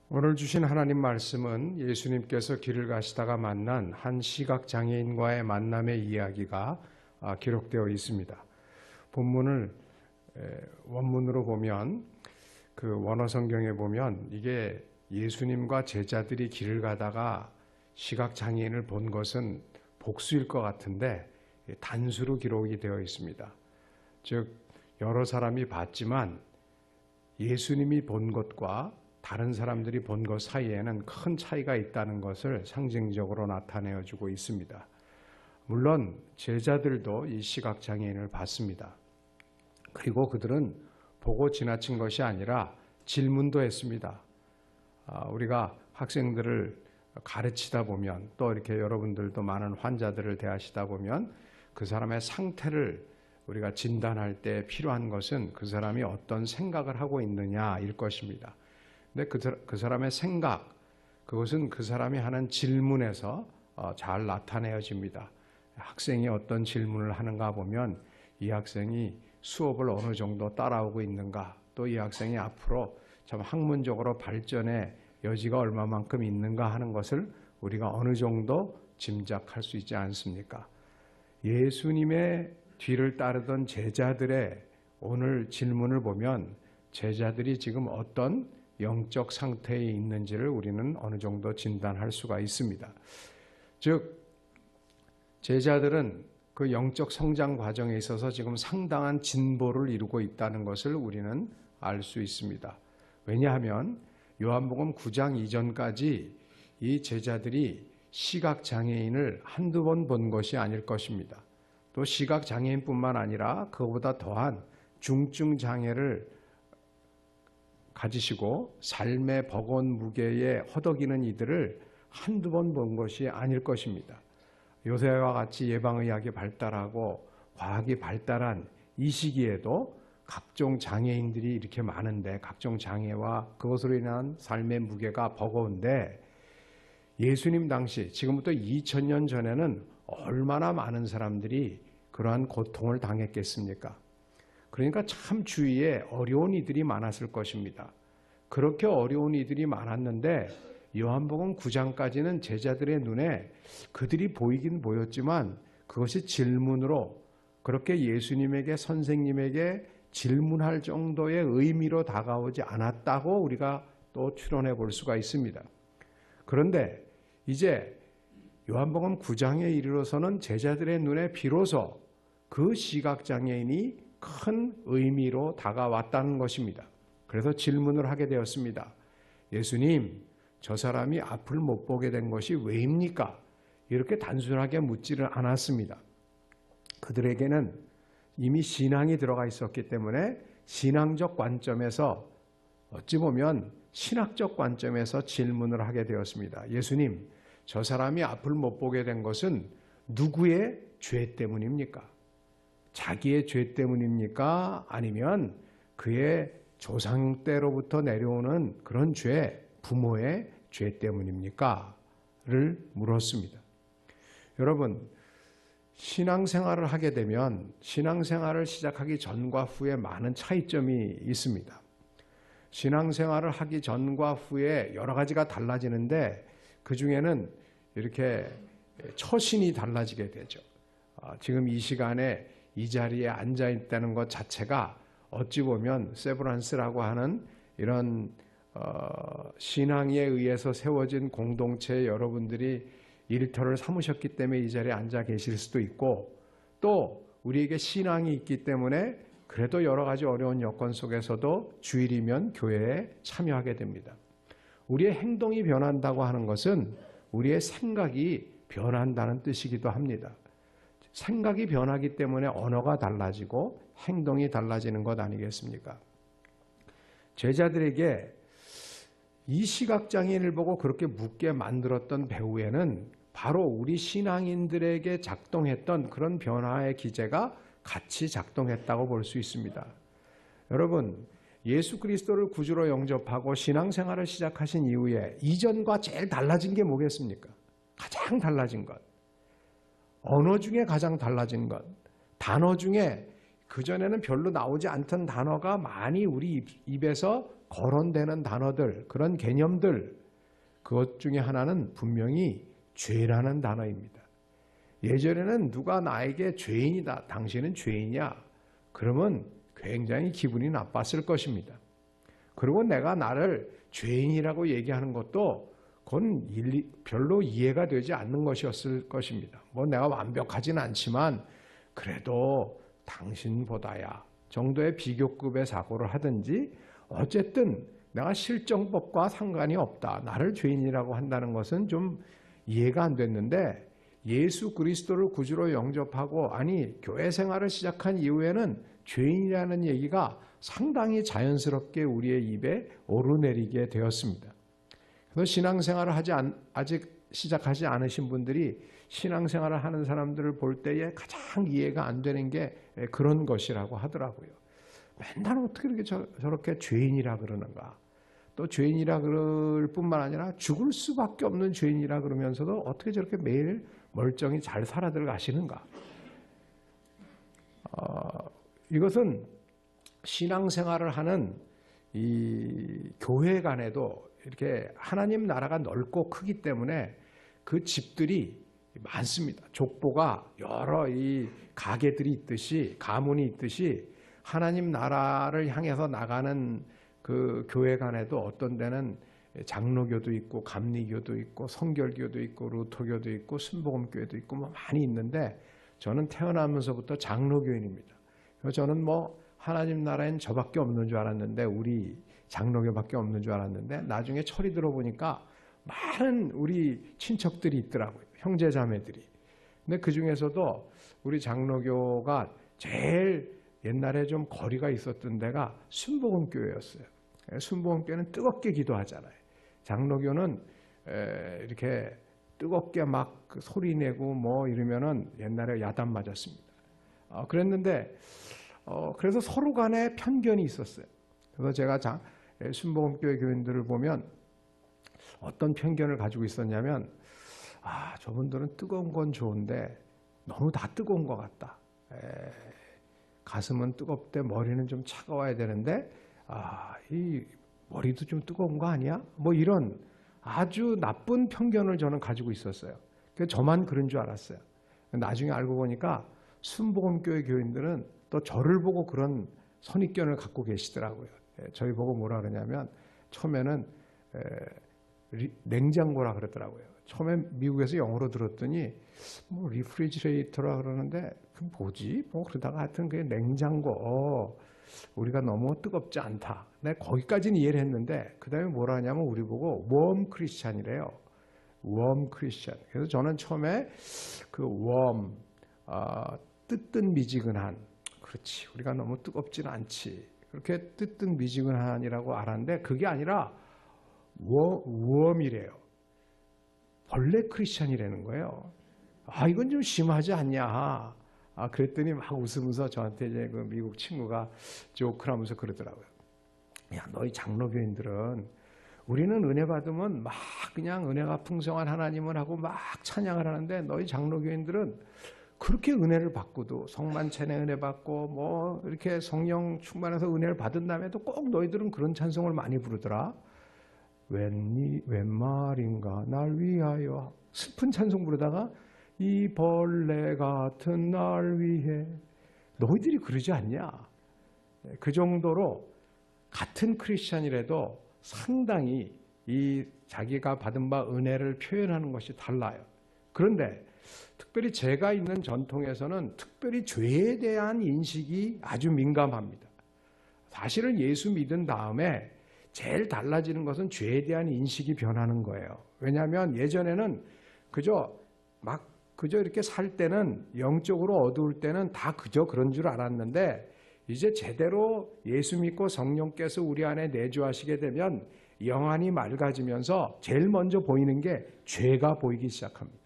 오늘 주신 하나님 말씀은 예수님께서 길을 가시다가 만난 한 시각장애인과의 만남의 이야기가 기록되어 있습니다. 본문을 원문으로 보면 그 원어 성경에 보면 이게 예수님과 제자들이 길을 가다가 시각장애인을 본 것은 복수일 것 같은데 단수로 기록이 되어 있습니다. 즉 여러 사람이 봤지만 예수님이 본 것과 다른 사람들이 본 것 사이에는 큰 차이가 있다는 것을 상징적으로 나타내어 주고 있습니다. 물론 제자들도 이 시각장애인을 봤습니다. 그리고 그들은 보고 지나친 것이 아니라 질문도 했습니다. 우리가 학생들을 가르치다 보면 또 이렇게 여러분들도 많은 환자들을 대하시다 보면 그 사람의 상태를 우리가 진단할 때 필요한 것은 그 사람이 어떤 생각을 하고 있느냐일 것입니다. 근데 그 사람의 생각, 그것은 그 사람이 하는 질문에서 잘 나타내어집니다. 학생이 어떤 질문을 하는가 보면 이 학생이 수업을 어느 정도 따라오고 있는가, 또 이 학생이 앞으로 참 학문적으로 발전의 여지가 얼마만큼 있는가 하는 것을 우리가 어느 정도 짐작할 수 있지 않습니까? 예수님의 뒤를 따르던 제자들의 오늘 질문을 보면 제자들이 지금 어떤 영적 상태에 있는지를 우리는 어느 정도 진단할 수가 있습니다. 즉 제자들은 그 영적 성장 과정에 있어서 지금 상당한 진보를 이루고 있다는 것을 우리는 알 수 있습니다. 왜냐하면 요한복음 9장 이전까지 이 제자들이 시각장애인을 한두 번 본 것이 아닐 것입니다. 또 시각장애인뿐만 아니라 그보다 더한 중증장애를 가지시고 삶의 버거운 무게에 허덕이는 이들을 한두 번 본 것이 아닐 것입니다. 요새와 같이 예방의학이 발달하고 과학이 발달한 이 시기에도 각종 장애인들이 이렇게 많은데 각종 장애와 그것으로 인한 삶의 무게가 버거운데 예수님 당시 지금부터 2000년 전에는 얼마나 많은 사람들이 그러한 고통을 당했겠습니까? 그러니까 참 주위에 어려운 이들이 많았을 것입니다. 그렇게 어려운 이들이 많았는데 요한복음 9장까지는 제자들의 눈에 그들이 보이긴 보였지만 그것이 질문으로 그렇게 예수님에게 선생님에게 질문할 정도의 의미로 다가오지 않았다고 우리가 또 추론해 볼 수가 있습니다. 그런데 이제 요한복음 9장에 이르러서는 제자들의 눈에 비로소 그 시각장애인이 큰 의미로 다가왔다는 것입니다. 그래서 질문을 하게 되었습니다. 예수님, 저 사람이 앞을 못 보게 된 것이 왜입니까? 이렇게 단순하게 묻지를 않았습니다. 그들에게는 이미 신앙이 들어가 있었기 때문에 신앙적 관점에서 어찌 보면 신학적 관점에서 질문을 하게 되었습니다. 예수님, 저 사람이 앞을 못 보게 된 것은 누구의 죄 때문입니까? 자기의 죄 때문입니까? 아니면 그의 조상 때로부터 내려오는 그런 죄, 부모의 죄 때문입니까? 를 물었습니다. 여러분, 신앙생활을 하게 되면 신앙생활을 시작하기 전과 후에 많은 차이점이 있습니다. 신앙생활을 하기 전과 후에 여러 가지가 달라지는데 그 중에는 이렇게 처신이 달라지게 되죠. 지금 이 시간에 이 자리에 앉아 있다는 것 자체가 어찌 보면 세브란스라고 하는 이런 신앙에 의해서 세워진 공동체에 여러분들이 일터를 삼으셨기 때문에 이 자리에 앉아 계실 수도 있고 또 우리에게 신앙이 있기 때문에 그래도 여러 가지 어려운 여건 속에서도 주일이면 교회에 참여하게 됩니다. 우리의 행동이 변한다고 하는 것은 우리의 생각이 변한다는 뜻이기도 합니다. 생각이 변하기 때문에 언어가 달라지고 행동이 달라지는 것 아니겠습니까? 제자들에게 이 시각장애인을 보고 그렇게 묻게 만들었던 배후에는 바로 우리 신앙인들에게 작동했던 그런 변화의 기제가 같이 작동했다고 볼 수 있습니다. 여러분, 예수 그리스도를 구주로 영접하고 신앙생활을 시작하신 이후에 이전과 제일 달라진 게 뭐겠습니까? 가장 달라진 것. 언어 중에 가장 달라진 것. 단어 중에 그전에는 별로 나오지 않던 단어가 많이 우리 입에서 거론되는 단어들, 그런 개념들, 그것 중에 하나는 분명히 죄라는 단어입니다. 예전에는 누가 나에게 죄인이다, 당신은 죄인이야, 그러면 굉장히 기분이 나빴을 것입니다. 그리고 내가 나를 죄인이라고 얘기하는 것도 그건 별로 이해가 되지 않는 것이었을 것입니다. 뭐 내가 완벽하진 않지만 그래도 당신보다야 정도의 비교급의 사고를 하든지, 어쨌든 내가 실정법과 상관이 없다, 나를 죄인이라고 한다는 것은 좀 이해가 안 됐는데, 예수 그리스도를 구주로 영접하고 교회 생활을 시작한 이후에는 죄인이라는 얘기가 상당히 자연스럽게 우리의 입에 오르내리게 되었습니다. 그래서 신앙생활을 아직 시작하지 않으신 분들이 신앙생활을 하는 사람들을 볼 때에 가장 이해가 안 되는 게 그런 것이라고 하더라고요. 맨날 어떻게 이렇게 저렇게 죄인이라 그러는가. 또 죄인이라 그럴 뿐만 아니라 죽을 수밖에 없는 죄인이라 그러면서도 어떻게 저렇게 매일 멀쩡히 잘 살아 들어가시는가. 이것은 신앙생활을 하는 이 교회 간에도 이렇게 하나님 나라가 넓고 크기 때문에 그 집들이 많습니다. 족보가 여러 이 가게들이 있듯이, 가문이 있듯이 하나님 나라를 향해서 나가는 그 교회 간에도 어떤 데는 장로교도 있고 감리교도 있고 성결교도 있고 루터교도 있고 순복음교회도 있고 뭐 많이 있는데, 저는 태어나면서부터 장로교인입니다. 그래서 저는 뭐 하나님 나라엔 저밖에 없는 줄 알았는데, 우리 장로교밖에 없는 줄 알았는데, 나중에 철이 들어보니까 많은 우리 친척들이 있더라고요. 형제 자매들이. 근데 그 중에서도 우리 장로교가 제일 옛날에 좀 거리가 있었던 데가 순복음교회였어요. 순복음교회는 뜨겁게 기도하잖아요. 장로교는 이렇게 뜨겁게 막 소리 내고 뭐 이러면은 옛날에 야단 맞았습니다. 그랬는데 그래서 서로 간에 편견이 있었어요. 그래서 제가 순복음교회 교인들을 보면 어떤 편견을 가지고 있었냐면, 저분들은 뜨거운 건 좋은데 너무 다 뜨거운 것 같다. 가슴은 뜨겁대 머리는 좀 차가워야 되는데 이 머리도 좀 뜨거운 거 아니야? 뭐 이런 아주 나쁜 편견을 저는 가지고 있었어요. 그래서 저만 그런 줄 알았어요. 나중에 알고 보니까 순복음교회 교인들은 또 저를 보고 그런 선입견을 갖고 계시더라고요. 저희 보고 뭐라 그러냐면, 처음에는 냉장고라 그러더라고요. 처음에 미국에서 영어로 들었더니 뭐 리프리지레이터라 그러는데 그 뭐지? 뭐 그러다가 하여튼 그게 냉장고. 우리가 너무 뜨겁지 않다. 내가 거기까지는 이해를 했는데, 그 다음에 뭐라 하냐면 우리 보고 웜 크리스찬이래요. 웜 크리스찬. 그래서 저는 처음에 그 웜, 뜨뜻 미지근한, 그렇지, 우리가 너무 뜨겁지는 않지, 그렇게 뜨뜻 미지근한이라고 알았는데, 그게 아니라 웜이래요. 벌레 크리스찬이라는 거예요. 이건 좀 심하지 않냐. 그랬더니 막 웃으면서 저한테 이제 그 미국 친구가 조크를 하면서 그러더라고요. 야, 너희 장로교인들은, 우리는 은혜 받으면 막 그냥 은혜가 풍성한 하나님을 하고 막 찬양을 하는데, 너희 장로교인들은 그렇게 은혜를 받고도, 성만찬의 은혜 받고 뭐 이렇게 성령 충만해서 은혜를 받은 다음에도 꼭 너희들은 그런 찬송을 많이 부르더라. 웬 말인가 날 위하여, 슬픈 찬송 부르다가 이 벌레 같은 날 위해, 너희들이 그러지 않냐. 그 정도로 같은 크리스찬이라도 상당히 이 자기가 받은 바 은혜를 표현하는 것이 달라요. 그런데 특별히 제가 있는 전통에서는 특별히 죄에 대한 인식이 아주 민감합니다. 사실은 예수 믿은 다음에 제일 달라지는 것은 죄에 대한 인식이 변하는 거예요. 왜냐하면 예전에는 그저 이렇게 살 때는, 영적으로 어두울 때는 다 그저 그런 줄 알았는데, 이제 제대로 예수 믿고 성령께서 우리 안에 내주하시게 되면 영안이 맑아지면서 제일 먼저 보이는 게 죄가 보이기 시작합니다.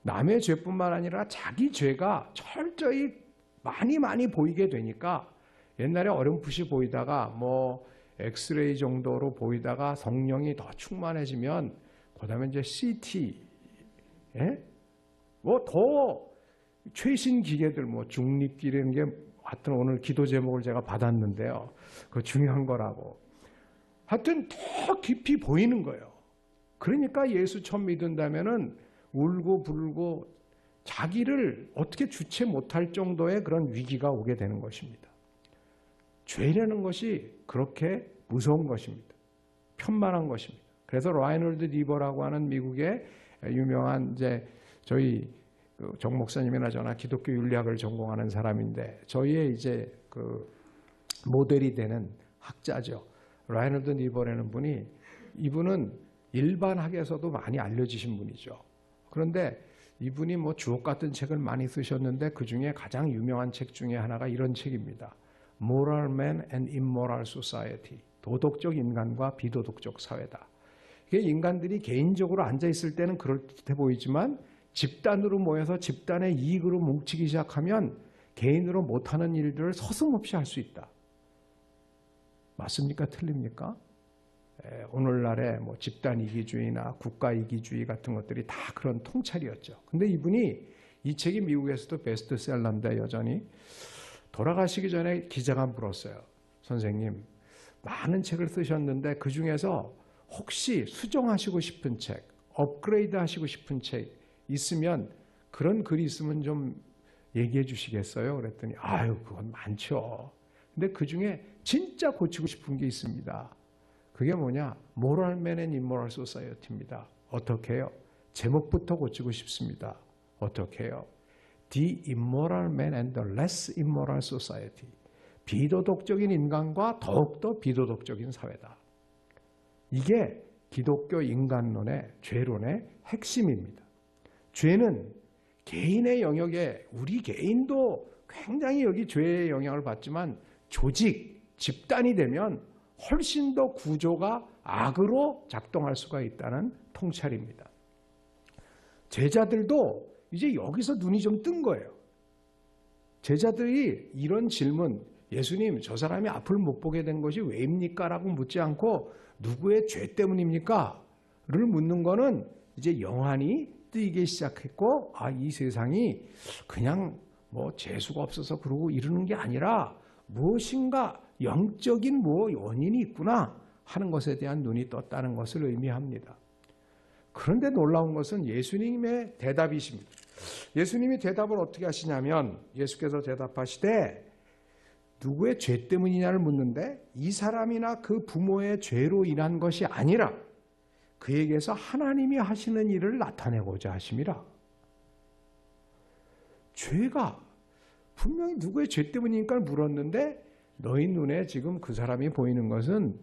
남의 죄뿐만 아니라 자기 죄가 철저히 많이 보이게 되니까, 옛날에 어렴풋이 보이다가 뭐 엑스레이 정도로 보이다가 성령이 더 충만해지면 그다음에 이제 CT, 뭐 더 최신 기계들, 뭐 중립기라는 게 하여튼 오늘 기도 제목을 제가 받았는데요. 그 중요한 거라고. 하여튼 더 깊이 보이는 거예요. 그러니까 예수 처음 믿는다면은 울고 불고 자기를 어떻게 주체 못할 정도의 그런 위기가 오게 되는 것입니다. 죄라는 것이 그렇게 무서운 것입니다. 편만한 것입니다. 그래서 라이놀드 리버라고 하는 미국의 유명한 이제 저희 정 목사님이나 저나 기독교 윤리학을 전공하는 사람인데 저희의 이제 그 모델이 되는 학자죠. 라이놀드 리버라는 분이 이분은 일반 학에서도 많이 알려지신 분이죠. 그런데 이분이 뭐 주옥 같은 책을 많이 쓰셨는데 그 중에 가장 유명한 책 중에 하나가 이런 책입니다. Moral Man and Immoral Society. 도덕적 인간과 비도덕적 사회다. 이게 인간들이 개인적으로 앉아 있을 때는 그럴듯해 보이지만 집단으로 모여서 집단의 이익으로 뭉치기 시작하면 개인으로 못하는 일들을 서슴없이 할 수 있다. 맞습니까? 틀립니까? 오늘날의 뭐 집단 이기주의나 국가 이기주의 같은 것들이 다 그런 통찰이었죠. 근데 이분이 이 책이 미국에서도 베스트셀러인데 여전히 돌아가시기 전에 기자가 물었어요. 선생님, 많은 책을 쓰셨는데 그 중에서 혹시 수정하시고 싶은 책, 업그레이드 하시고 싶은 책 있으면 그런 글이 있으면 좀 얘기해 주시겠어요? 그랬더니 아유, 그건 많죠. 근데 그 중에 진짜 고치고 싶은 게 있습니다. 그게 뭐냐? Moral Man and Immoral Society입니다. 어떻게 해요? 제목부터 고치고 싶습니다. 어떻게 해요? The Immoral Man and the Less Immoral Society. 비도덕적인 인간과 더욱더 비도덕적인 사회다. 이게 기독교 인간론의 죄론의 핵심입니다. 죄는 개인의 영역에 우리 개인도 굉장히 여기 죄의 영향을 받지만 조직, 집단이 되면 훨씬 더 구조가 악으로 작동할 수가 있다는 통찰입니다. 제자들도 이제 여기서 눈이 좀 뜬 거예요. 제자들이 이런 질문, 예수님 저 사람이 앞을 못 보게 된 것이 왜입니까? 라고 묻지 않고 누구의 죄 때문입니까? 를 묻는 거는 이제 영안이 뜨이기 시작했고 이 세상이 그냥 뭐 재수가 없어서 그러고 이러는 게 아니라 무엇인가 영적인 원인이 있구나 하는 것에 대한 눈이 떴다는 것을 의미합니다. 그런데 놀라운 것은 예수님의 대답이십니다. 예수님이 대답을 어떻게 하시냐면 예수께서 대답하시되 누구의 죄 때문이냐를 묻는데 이 사람이나 그 부모의 죄로 인한 것이 아니라 그에게서 하나님이 하시는 일을 나타내고자 하심이라. 죄가 분명히 누구의 죄 때문이니까 물었는데 너희 눈에 지금 그 사람이 보이는 것은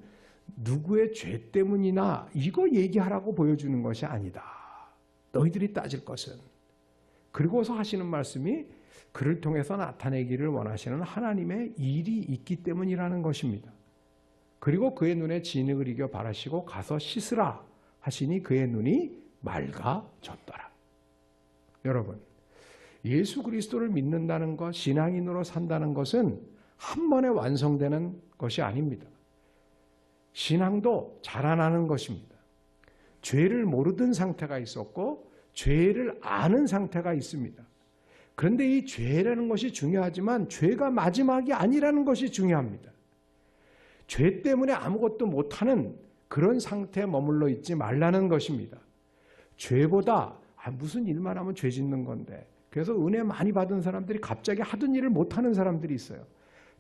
누구의 죄 때문이나 이거 얘기하라고 보여주는 것이 아니다. 너희들이 따질 것은. 그리고서 하시는 말씀이 그를 통해서 나타내기를 원하시는 하나님의 일이 있기 때문이라는 것입니다. 그리고 그의 눈에 진흙을 이겨 바라시고 가서 씻으라 하시니 그의 눈이 맑아졌더라. 여러분, 예수 그리스도를 믿는다는 것, 신앙인으로 산다는 것은 한 번에 완성되는 것이 아닙니다. 신앙도 자라나는 것입니다. 죄를 모르던 상태가 있었고 죄를 아는 상태가 있습니다. 그런데 이 죄라는 것이 중요하지만 죄가 마지막이 아니라는 것이 중요합니다. 죄 때문에 아무것도 못하는 그런 상태에 머물러 있지 말라는 것입니다. 죄보다 무슨 일만 하면 죄 짓는 건데 그래서 은혜 많이 받은 사람들이 갑자기 하던 일을 못하는 사람들이 있어요.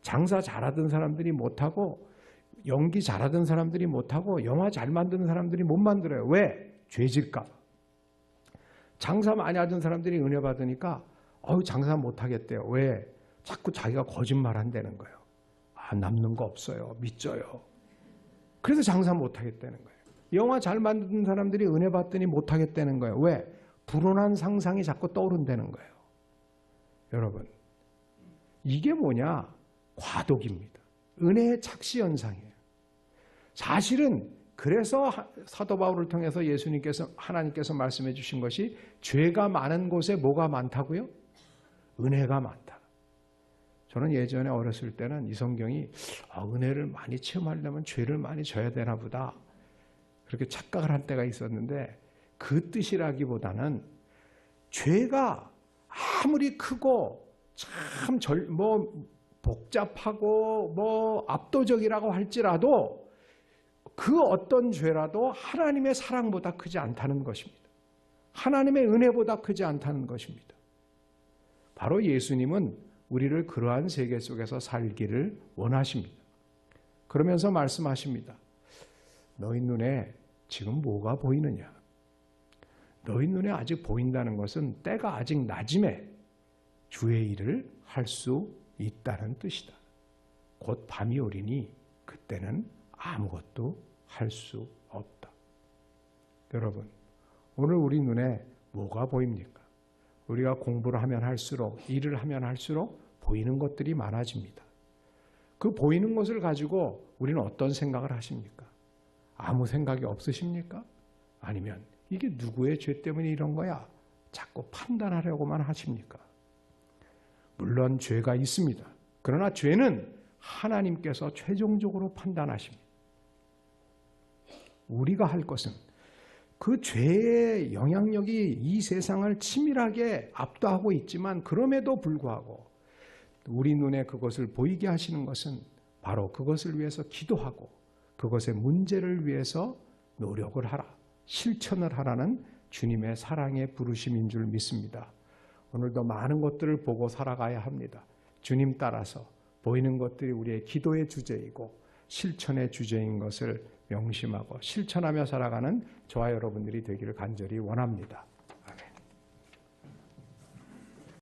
장사 잘하던 사람들이 못하고 연기 잘하던 사람들이 못하고 영화 잘 만드는 사람들이 못 만들어요. 왜? 죄질까 봐. 장사 많이 하던 사람들이 은혜 받으니까 장사 못하겠대요. 왜? 자꾸 자기가 거짓말 한다는 거예요. 남는 거 없어요. 믿져요. 그래서 장사 못하겠다는 거예요. 영화 잘 만드는 사람들이 은혜 받더니 못하겠다는 거예요. 왜? 불온한 상상이 자꾸 떠오른다는 거예요. 여러분, 이게 뭐냐? 과독입니다. 은혜의 착시 현상이에요. 사실은 그래서 사도 바울을 통해서 하나님께서 말씀해 주신 것이 죄가 많은 곳에 뭐가 많다고요? 은혜가 많다. 저는 예전에 어렸을 때는 이 성경이 은혜를 많이 체험하려면 죄를 많이 져야 되나 보다 그렇게 착각을 할 때가 있었는데 그 뜻이라기보다는 죄가 아무리 크고 참 복잡하고 압도적이라고 할지라도 그 어떤 죄라도 하나님의 사랑보다 크지 않다는 것입니다. 하나님의 은혜보다 크지 않다는 것입니다. 바로 예수님은 우리를 그러한 세계 속에서 살기를 원하십니다. 그러면서 말씀하십니다. 너희 눈에 지금 뭐가 보이느냐? 너희 눈에 아직 보인다는 것은 때가 아직 낮음에 주의 일을 할 수 있다는 뜻이다. 곧 밤이 오리니 그때는 아무것도 할 수 없다. 여러분, 오늘 우리 눈에 뭐가 보입니까? 우리가 공부를 하면 할수록, 일을 하면 할수록 보이는 것들이 많아집니다. 그 보이는 것을 가지고 우리는 어떤 생각을 하십니까? 아무 생각이 없으십니까? 아니면 이게 누구의 죄 때문에 이런 거야? 자꾸 판단하려고만 하십니까? 물론 죄가 있습니다. 그러나 죄는 하나님께서 최종적으로 판단하십니다. 우리가 할 것은 그 죄의 영향력이 이 세상을 치밀하게 압도하고 있지만 그럼에도 불구하고 우리 눈에 그것을 보이게 하시는 것은 바로 그것을 위해서 기도하고 그것의 문제를 위해서 노력을 하라, 실천을 하라는 주님의 사랑의 부르심인 줄 믿습니다. 오늘도 많은 것들을 보고 살아가야 합니다. 주님 따라서 보이는 것들이 우리의 기도의 주제이고 실천의 주제인 것을 명심하고 실천하며 살아가는 저와 여러분들이 되기를 간절히 원합니다.